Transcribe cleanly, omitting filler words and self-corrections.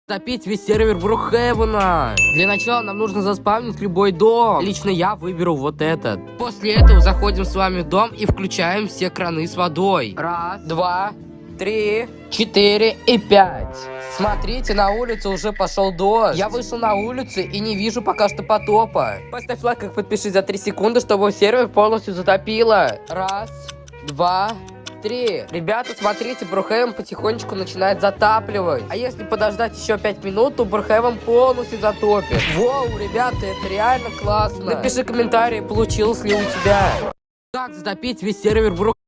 Топить весь сервер Брукхейвена. Для начала нам нужно заспавнить любой дом. Лично я выберу вот этот. После этого заходим с вами в дом и включаем все краны с водой. Раз, два, 3, 4 и 5. Смотрите, на улице уже пошел дождь. Я вышел на улицу и не вижу пока что потопа. Поставь лайк и подпишись за 3 секунды, чтобы сервер полностью затопило. Раз, два, 3. Ребята, смотрите, Брукхейвен потихонечку начинает затапливать. А если подождать еще 5 минут, то Брукхейвен полностью затопит. Воу, ребята, это реально классно. Напиши комментарий, получилось ли у тебя. Как затопить весь сервер Брукхейвена.